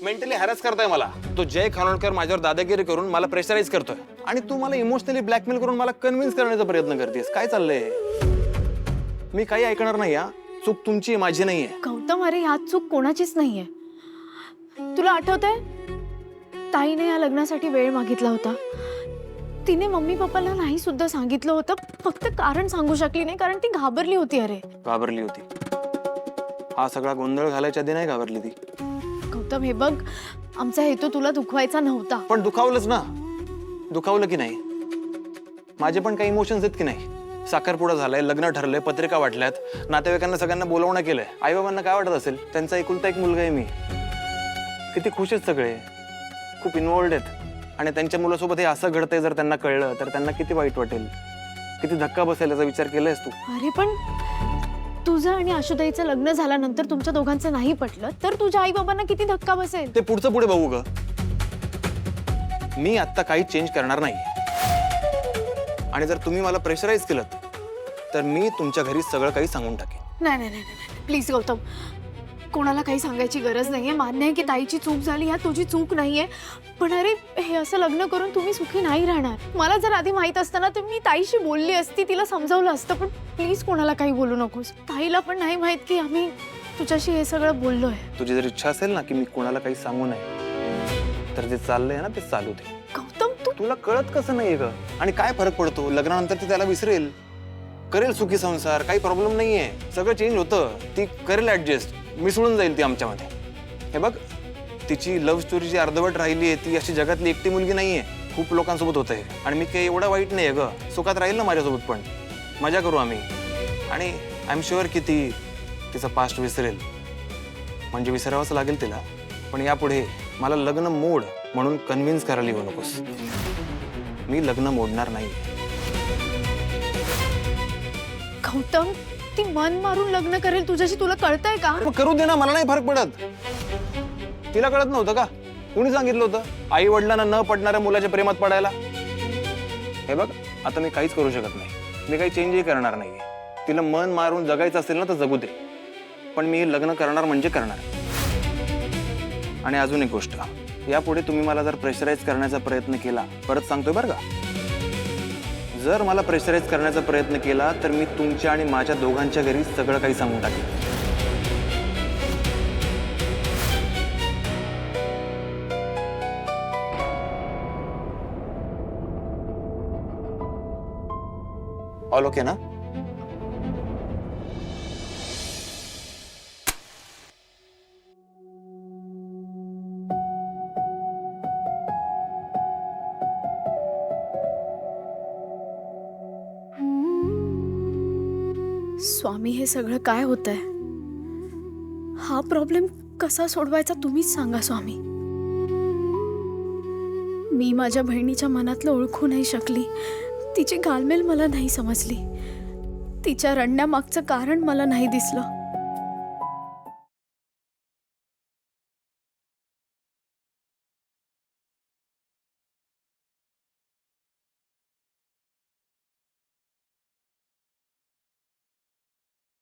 Mentally harass करतोय मला. तो जय खानोलकर माझ्यावर दादागिरी करून मला प्रेशराईज करतोय आणि तू मला इमोशनली ब्लॅकमेल करून मला कन्व्हिन्स करण्याचा प्रयत्न करतेस. काय चाललंय? मी काही ऐकणार नाही. हा चूक तुमची, माझी नाहीये. गौतम, अरे ह्यात चूक कोणाचीच नाहीये. तुला आठवतंय ताईने या लग्नासाठी वेळ मागितला होता. तिने मम्मी पप्पाला नाही सुद्धा सांगितलं होतं. फक्त कारण सांगू शकली नाही कारण ती घाबरली होती. अरे घाबरली होती? हा सगळा गोंधळ घालायच्या आधी नाही घाबरली ती? गौतम, हे बघ, आमचा हेतू तुला दुखवायचा नव्हता. पण दुखावलंच ना. दुखावलं की नाही? माझे पण काही इमोशन्स आहेत की नाही? साखरपुडा झालाय, लग्न ठरलंय, पत्रिका वाटल्यात, नातेवाईकांना सगळ्यांना बोलवणं केलंय. आई बाबांना काय वाटत असेल? त्यांचा एकुलता एक मुलगा आहे मी. किती खुश आहेत सगळे, खूप इन्व्हॉल्ड आहेत. आणि त्यांच्या मुलासोबत हे असं घडतंय जर त्यांना कळलं तर त्यांना किती वाईट वाटेल, किती धक्का बसेल याचा विचार केलायस तू? अरे पण तुझं आणि आशुताईचं लग्न झाल्यानंतर तुमच्या दोघांचं नाही पटलं तर तुझ्या आई बाबांना किती धक्का बसेल? ते पुढचं पुढे बघू ग. मी आता काही चेंज करणार नाही. आणि जर तुम्ही मला प्रेशराईज केलं तर मी तुमच्या घरी सगळं काही सांगून टाकेन. नाही नाही नाही नाही, प्लीज गौतम, कोणाला काही सांगायची गरज नाहीये. मान्य आहे की ताईची चूक झाली, ह्या तुझी चूक नाहीये. पण अरे, हे असं लग्न करून तुम्ही सुखी नाही राहणार. मला जर आधी माहित असतं ना तर मी ताईशी बोलली असती, तिला समजावलं असतं. पण प्लीज कोणाला काही बोलू नकोस. ताईला पण नाही माहित की आम्ही तुझ्याशी हे सगळं बोललोय. तुझी जर इच्छा असेल ना की मी कोणाला काही सांगू नये तर जे चाललंय ना ते चालू दे. गौतम, तुला कळत कसं नाहीये ग? आणि काय फरक पडतो? लग्नानंतर ती त्याला विसरेल, करेल सुखी संसार, काही प्रॉब्लेम नाहीये. सगळं चेंज होतं. ती करेल ऍडजस्ट, मिसळून जाईल ती आमच्यामध्ये. हे बघ, तिची लव्ह स्टोरी जी अर्धवट राहिली आहे ती अशी जगातली एकटी मुलगी नाहीये. खूप लोकांसोबत होत आहे. आणि मी काही एवढा वाईट नाहीये ग. सुखात राहील ना माझ्यासोबत, पण मजा करू आम्ही. आणि आय एम शुअर की ती तिचा पास्ट विसरेल. म्हणजे विसरावंच लागेल तिला. पण यापुढे मला लग्न मोड म्हणून कन्व्हिन्स करायला येऊ नकोस. मी लग्न मोडणार नाही. गौतम, ती मन मारून लग्न करेल तुझ्याशी, तुला कळतंय का? मग करू दे ना, मला नाही फरक पडत. तिला कळत नव्हतं का? कुणी सांगितलं होतं आई वडिलांना न पडणाऱ्या मुलाच्या प्रेमात पडायला? हे बघ, आता मी काहीच करू शकत नाही. मी काही चेंजही करणार नाही. तिला मन मारून जगायचं असेल ना तर जगू दे. पण मी लग्न करणार म्हणजे करणार. आणि अजून एक गोष्ट, यापुढे तुम्ही मला जर प्रेशराईज करण्याचा प्रयत्न केला, परत सांगतोय बरं का, जर मला प्रेशराईज करण्याचा प्रयत्न केला तर मी तुमच्या आणि माझ्या दोघांच्या घरी सगळं काही सांगून टाकेन. ऑल ओके ना? स्वामी, हे सगळं काय होतंय? हा प्रॉब्लेम कसा सोडवायचा तुम्हीच सांगा स्वामी. मी माझ्या बहिणीच्या मनातलं ओळखू नाही शकली. तिची घालमेल मला नाही समजली. तिच्या रडण्यामागचं कारण मला नाही दिसलं.